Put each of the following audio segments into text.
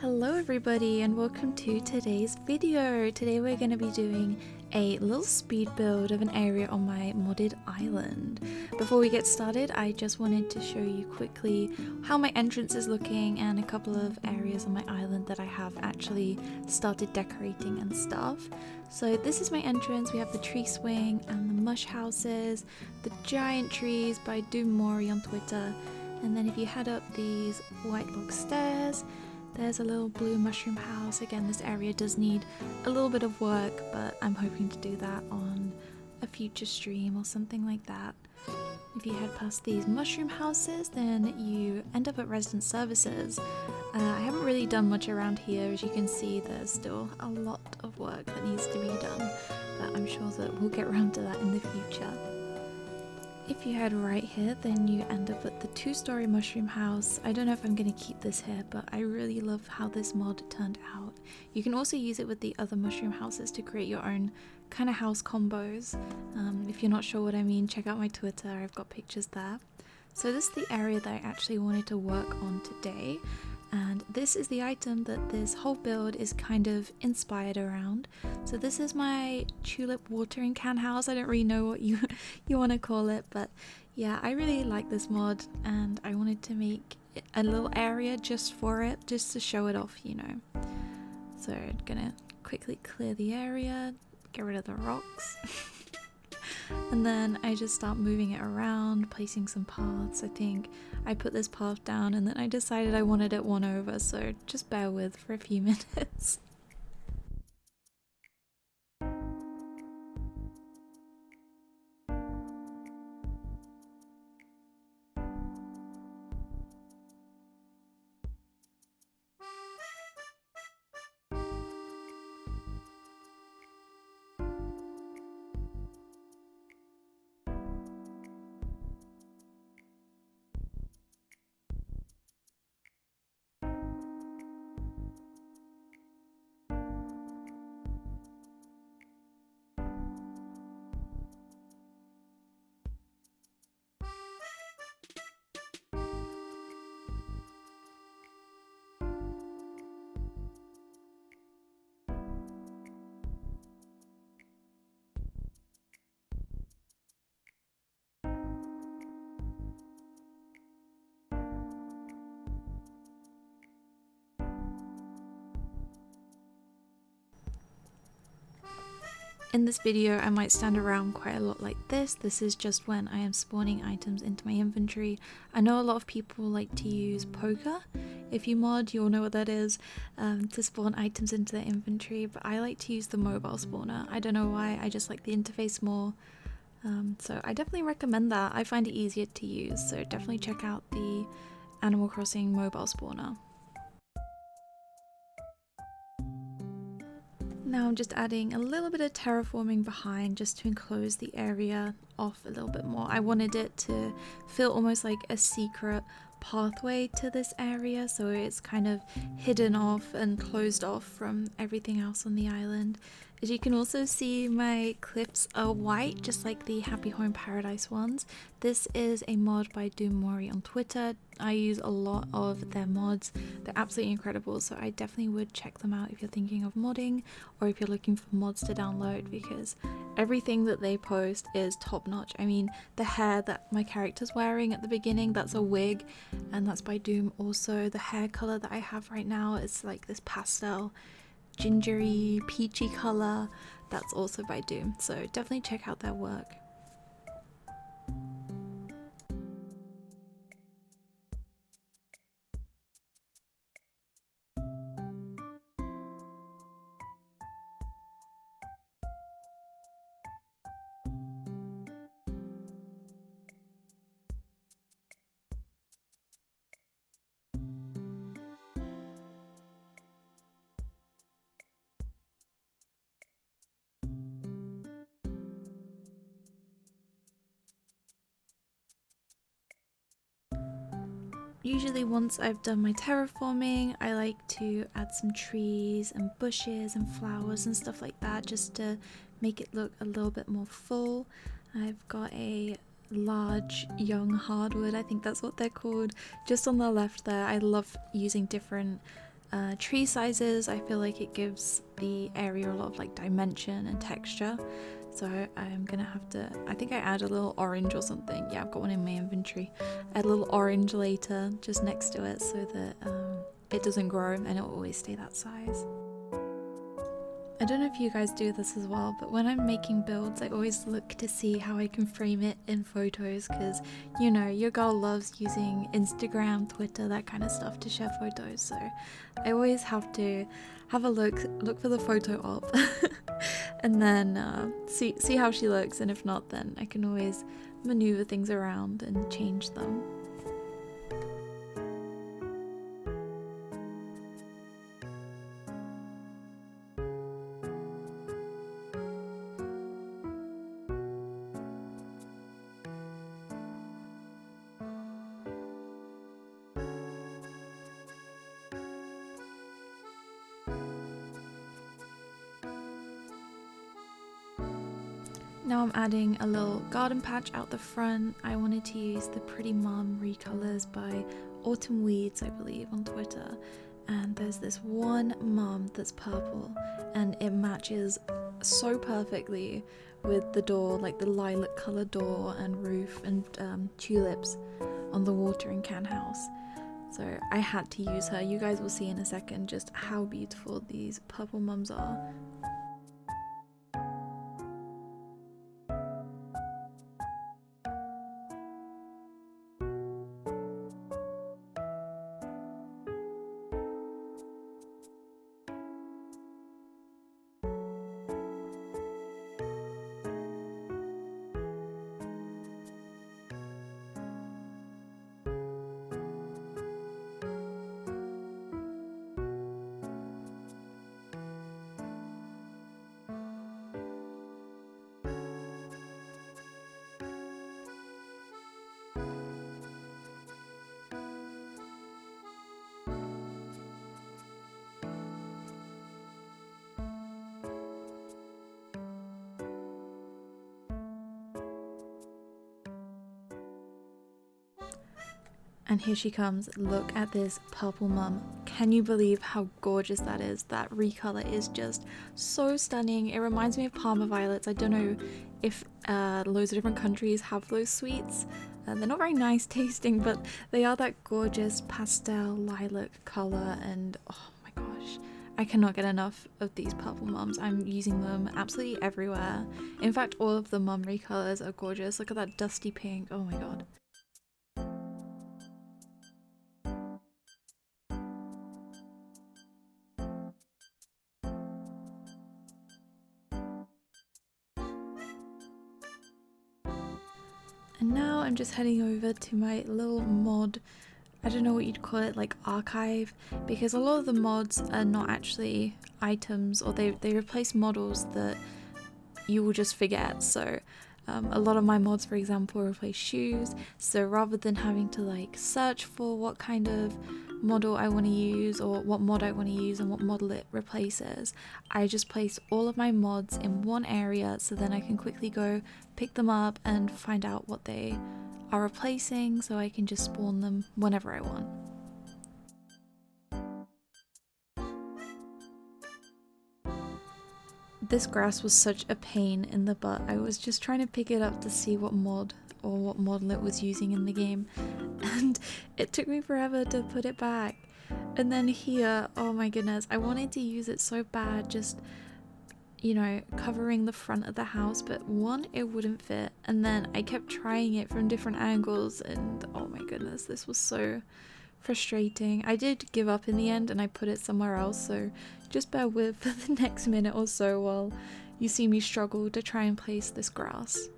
Hello everybody and welcome to today's video. Today we're going to be doing a little speed build of an area on my modded island. Before we get started, I just wanted to show you quickly how my entrance is looking and a couple of areas on my island that I have actually started decorating and stuff. So this is my entrance. We have the tree swing and the mush houses, the giant trees by Mori on Twitter, and then if you head up these white log stairs, there's a little blue mushroom house. Again, this area does need a little bit of work, but I'm hoping to do that on a future stream or something like that. If you head past these mushroom houses, then you end up at resident services. I haven't really done much around here. As you can see, there's still a lot of work that needs to be done, but I'm sure that we'll get around to that in the future. If you head right here, then you end up at the 2-story mushroom house. I don't know if I'm going to keep this here, but I really love how this mod turned out. You can also use it with the other mushroom houses to create your own kind of house combos. If you're not sure what I mean, check out my Twitter, I've got pictures there. So this is the area that I actually wanted to work on today. And this is the item that this whole build is kind of inspired around. So this is my tulip watering can house. I don't really know what you want to call it, but yeah, I really like this mod and I wanted to make a little area just for it, just to show it off, you know. So I'm gonna quickly clear the area, get rid of the rocks. And then I just start moving it around, placing some paths. I think I put this path down and then I decided I wanted it one over, so just bear with for a few minutes. In this video, I might stand around quite a lot like this. This is just when I am spawning items into my inventory. I know a lot of people like to use poker. If you mod, you'll know what that is, to spawn items into their inventory, but I like to use the mobile spawner. I don't know why, I just like the interface more. So I definitely recommend that. I find it easier to use, so definitely check out the Animal Crossing mobile spawner. Now I'm just adding a little bit of terraforming behind just to enclose the area off a little bit more. I wanted it to feel almost like a secret pathway to this area, so it's kind of hidden off and closed off from everything else on the island. As you can also see, my cliffs are white, just like the Happy Home Paradise ones. This is a mod by Mori on Twitter. I use a lot of their mods. They're absolutely incredible, so I definitely would check them out if you're thinking of modding or if you're looking for mods to download, because everything that they post is top notch. I mean, the hair that my character's wearing at the beginning, that's a wig, and that's by Doom. Also, the hair color that I have right now is like this pastel gingery peachy color, that's also by Doom, so definitely check out their work. Usually once I've done my terraforming, I like to add some trees and bushes and flowers and stuff like that just to make it look a little bit more full. I've got a large young hardwood, I think that's what they're called, just on the left there. I love using different tree sizes. I feel like it gives the area a lot of like dimension and texture. So I'm gonna have to, I think I add a little orange or something. Yeah, I've got one in my inventory. Add a little orange later just next to it so that it doesn't grow and it will always stay that size. I don't know if you guys do this as well, but when I'm making builds, I always look to see how I can frame it in photos because, you know, your girl loves using Instagram, Twitter, that kind of stuff to share photos. So I always have to have a look for the photo op and then see how she looks. And if not, then I can always maneuver things around and change them. Now I'm adding a little garden patch out the front. I wanted to use the Pretty Mum recolors by Autumn Weeds, I believe, on Twitter. And there's this one mum that's purple and it matches so perfectly with the door, like the lilac color door and roof and tulips on the watering can house. So I had to use her. You guys will see in a second just how beautiful these purple mums are. And here she comes. Look at this purple mum. Can you believe how gorgeous that is? That recolor is just so stunning. It reminds me of Parma violets. I don't know if loads of different countries have those sweets. They're not very nice tasting, but they are that gorgeous pastel lilac color. And oh my gosh, I cannot get enough of these purple mums. I'm using them absolutely everywhere. In fact, all of the mum recolors are gorgeous. Look at that dusty pink. Oh my god. And now I'm just heading over to my little mod, I don't know what you'd call it, like archive, because a lot of the mods are not actually items, or they replace models that you will just forget. So a lot of my mods, for example, replace shoes, so rather than having to like search for what kind of model I want to use or what mod I want to use and what model it replaces, I just place all of my mods in one area so then I can quickly go pick them up and find out what they are replacing so I can just spawn them whenever I want. This grass was such a pain in the butt. I was just trying to pick it up to see what mod or what model it was using in the game, and it took me forever to put it back. And then here, oh my goodness, I wanted to use it so bad, just, you know, covering the front of the house, but one, it wouldn't fit, and then I kept trying it from different angles, and oh my goodness, this was so frustrating. I did give up in the end and I put it somewhere else, so just bear with for the next minute or so while you see me struggle to try and place this grass.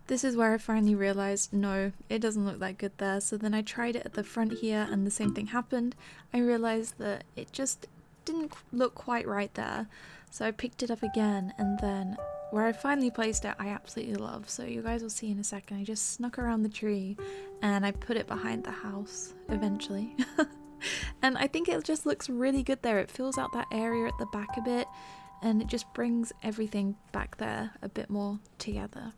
This is where I finally realized, no, it doesn't look that good there. So then I tried it at the front here and the same thing happened. I realized that it just didn't look quite right there. So I picked it up again, and then where I finally placed it, I absolutely love. So you guys will see in a second. I just snuck around the tree and I put it behind the house eventually. And I think it just looks really good there. It fills out that area at the back a bit, and it just brings everything back there a bit more together.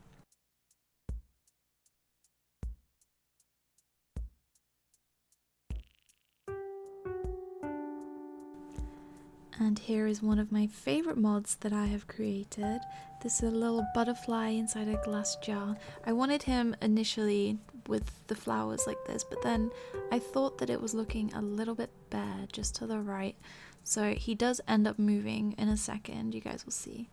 And here is one of my favorite mods that I have created. This is a little butterfly inside a glass jar. I wanted him initially with the flowers like this, but then I thought that it was looking a little bit bare just to the right. So he does end up moving in a second, you guys will see.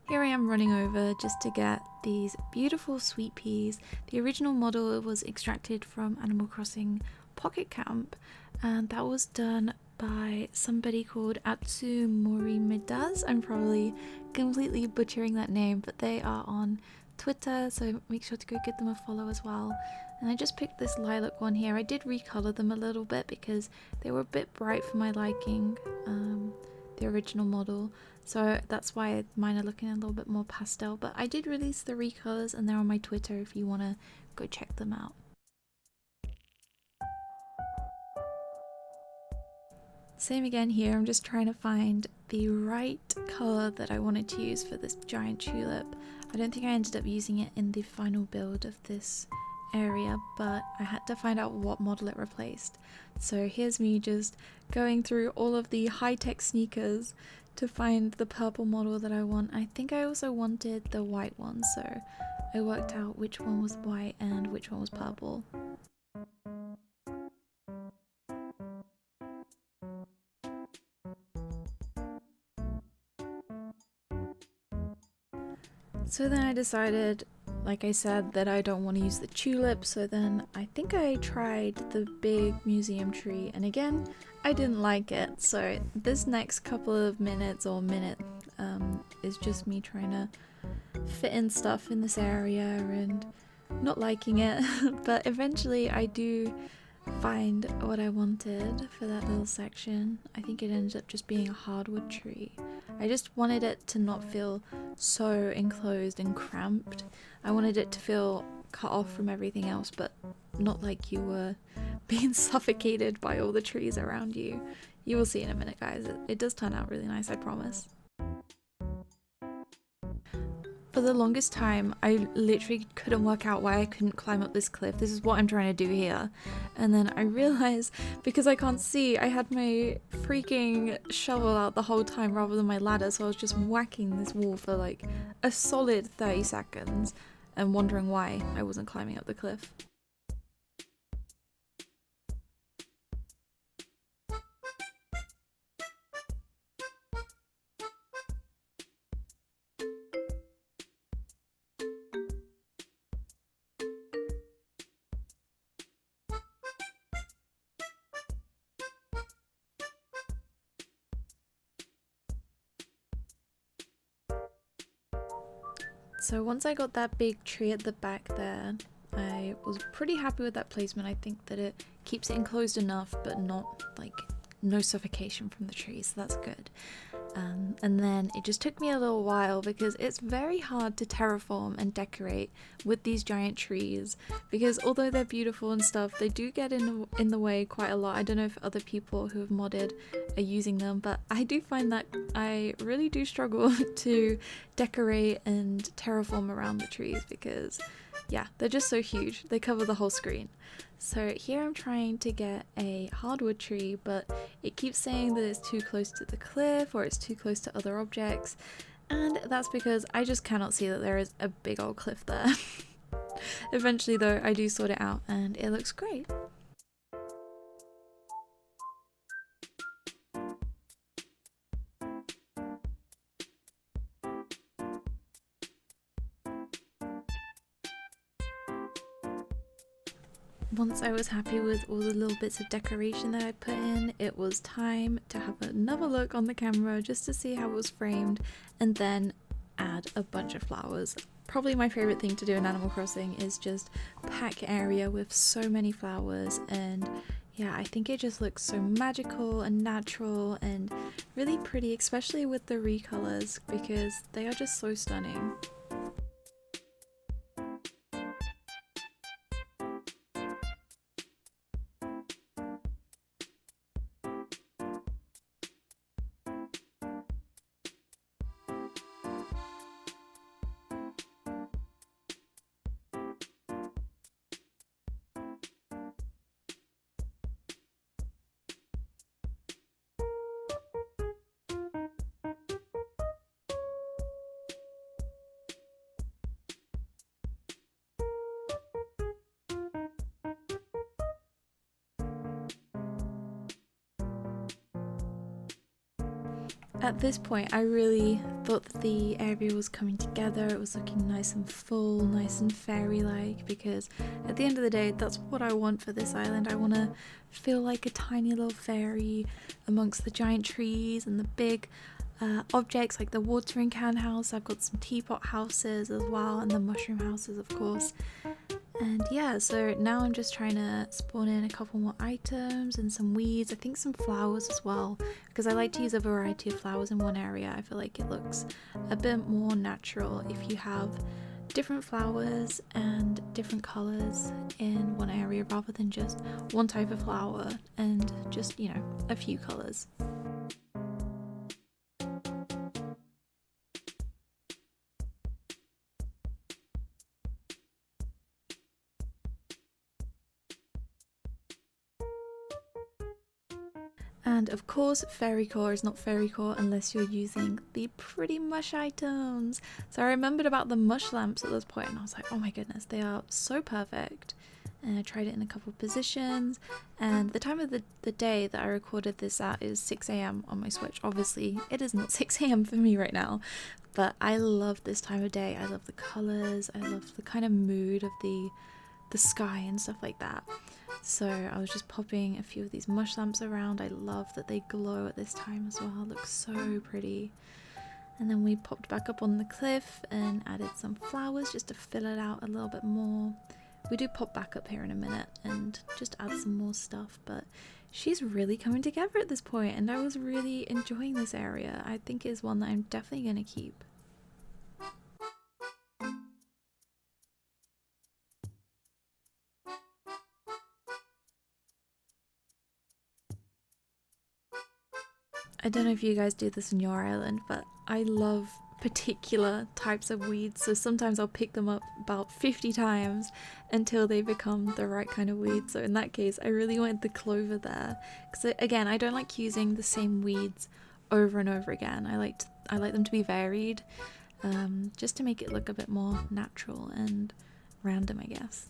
Here I am running over just to get these beautiful sweet peas. The original model was extracted from Animal Crossing Pocket Camp, and that was done by somebody called Atsumori Midaz. I'm probably completely butchering that name, but they are on Twitter, so make sure to go give them a follow as well. And I just picked this lilac one here. I did recolor them a little bit because they were a bit bright for my liking, the original model. So that's why mine are looking a little bit more pastel, but I did release the recolors and they're on my Twitter if you want to go check them out. Same again here, I'm just trying to find the right colour that I wanted to use for this giant tulip. I don't think I ended up using it in the final build of this area, but I had to find out what model it replaced. So here's me just going through all of the high-tech sneakers to find the purple model that I want. I think I also wanted the white one, so I worked out which one was white and which one was purple. So then I decided, like I said, that I don't want to use the tulip, so then I think I tried the big museum tree, and again, I didn't like it. So this next couple of minutes or minute is just me trying to fit in stuff in this area and not liking it, but eventually I do find what I wanted for that little section. I think it ended up just being a hardwood tree. I just wanted it to not feel so enclosed and cramped. I wanted it to feel cut off from everything else, but not like you were being suffocated by all the trees around you. You will see in a minute, guys. It does turn out really nice, I promise. For the longest time, I literally couldn't work out why I couldn't climb up this cliff. This is what I'm trying to do here. And then I realized, because I can't see, I had my freaking shovel out the whole time rather than my ladder, so I was just whacking this wall for like a solid 30 seconds and wondering why I wasn't climbing up the cliff. So once I got that big tree at the back there, I was pretty happy with that placement. I think that it keeps it enclosed enough, but not like no suffocation from the trees, so that's good. And then it just took me a little while because it's very hard to terraform and decorate with these giant trees, because although they're beautiful and stuff, they do get in the way quite a lot. I don't know if other people who have modded are using them, but I do find that I really do struggle to decorate and terraform around the trees because yeah, they're just so huge. They cover the whole screen. So here I'm trying to get a hardwood tree, but it keeps saying that it's too close to the cliff or it's too close to other objects. And that's because I just cannot see that there is a big old cliff there. Eventually though, I do sort it out and it looks great. Once I was happy with all the little bits of decoration that I put in, it was time to have another look on the camera just to see how it was framed and then add a bunch of flowers. Probably my favourite thing to do in Animal Crossing is just pack area with so many flowers, and yeah, I think it just looks so magical and natural and really pretty, especially with the recolors because they are just so stunning. At this point, I really thought that the area was coming together. It was looking nice and full, nice and fairy-like, because at the end of the day, that's what I want for this island. I want to feel like a tiny little fairy amongst the giant trees and the big objects like the watering can house. I've got some teapot houses as well, and the mushroom houses, of course. And yeah, so now I'm just trying to spawn in a couple more items and some weeds, I think some flowers as well, because I like to use a variety of flowers in one area. I feel like it looks a bit more natural if you have different flowers and different colours in one area rather than just one type of flower and just, you know, a few colours. And of course, Fairycore is not Fairycore unless you're using the pretty mush items. So I remembered about the mush lamps at this point and I was like, oh my goodness, they are so perfect. And I tried it in a couple of positions, and the time of the day that I recorded this at is 6 AM on my Switch. Obviously, it is not 6 AM for me right now, but I love this time of day. I love the colours, I love the kind of mood of the sky and stuff like that. So I was just popping a few of these mush lamps around. I love that they glow at this time as well. It looks so pretty. And then we popped back up on the cliff and added some flowers just to fill it out a little bit more. We do pop back up here in a minute and just add some more stuff, but she's really coming together at this point and I was really enjoying this area. I think it's one that I'm definitely going to keep. I don't know if you guys do this in your island, but I love particular types of weeds, so sometimes I'll pick them up about 50 times until they become the right kind of weed. So in that case, I really wanted the clover there, because again, I don't like using the same weeds over and over again. I like them to be varied, just to make it look a bit more natural and random, I guess.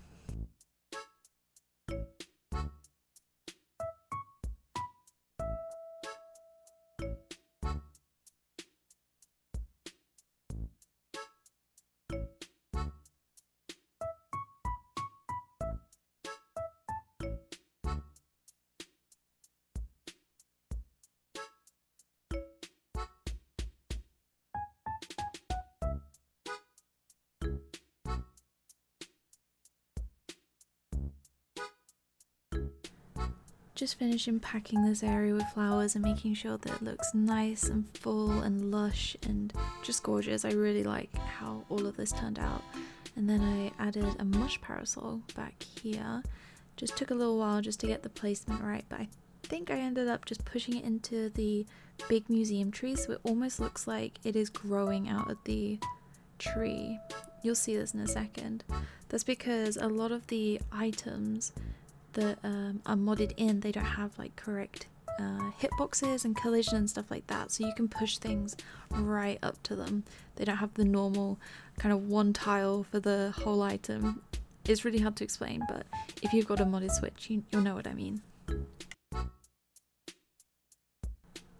Just finishing packing this area with flowers and making sure that it looks nice and full and lush and just gorgeous. I really like how all of this turned out. And then I added a mush parasol back here. Just took a little while just to get the placement right, but I think I ended up just pushing it into the big museum tree, so it almost looks like it is growing out of the tree. you'll see this in a second. That's because a lot of the items that are modded in, they don't have like correct hitboxes and collision and stuff like that, so you can push things right up to them. They don't have the normal kind of one tile for the whole item. It's really hard to explain, but if you've got a modded Switch, you'll know what I mean.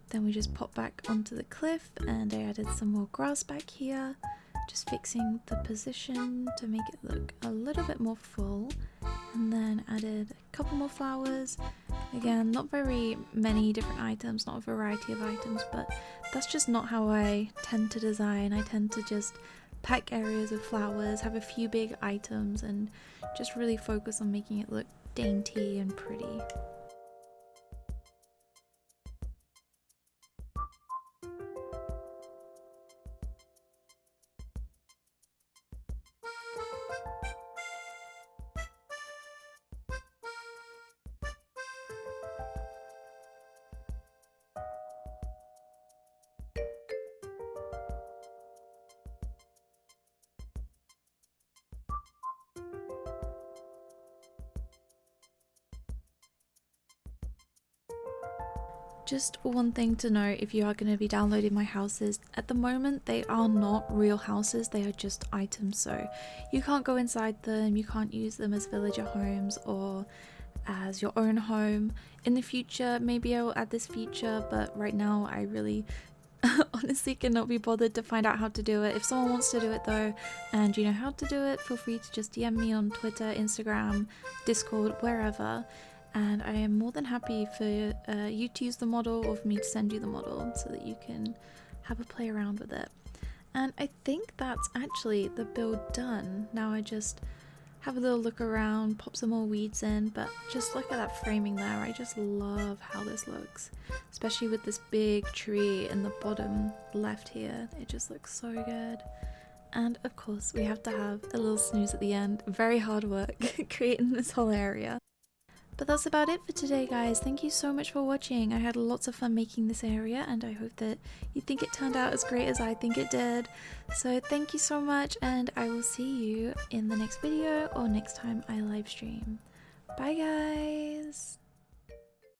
Then we just pop back onto the cliff, and I added some more grass back here, just fixing the position to make it look a little bit more full, and then added a couple more flowers. Again, not very many different items, not a variety of items, but that's just not how I tend to design. I tend to just pack areas with flowers, have a few big items, and just really focus on making it look dainty and pretty. Just one thing to know if you are going to be downloading my houses, at the moment they are not real houses, they are just items, so you can't go inside them, you can't use them as villager homes or as your own home. In the future maybe I will add this feature, but right now I really honestly cannot be bothered to find out how to do it. If someone wants to do it though, and you know how to do it, feel free to just DM me on Twitter, Instagram, Discord, wherever. And I am more than happy for you to use the model or for me to send you the model so that you can have a play around with it. And I think that's actually the build done. Now I just have a little look around, pop some more weeds in, but just look at that framing there. I just love how this looks, especially with this big tree in the bottom left here. It just looks so good. And of course we have to have a little snooze at the end. Very hard work creating this whole area. But that's about it for today, guys. Thank you so much for watching. I had lots of fun making this area, and I hope that you think it turned out as great as I think it did. So thank you so much, and I will see you in the next video or next time I live stream. Bye, guys!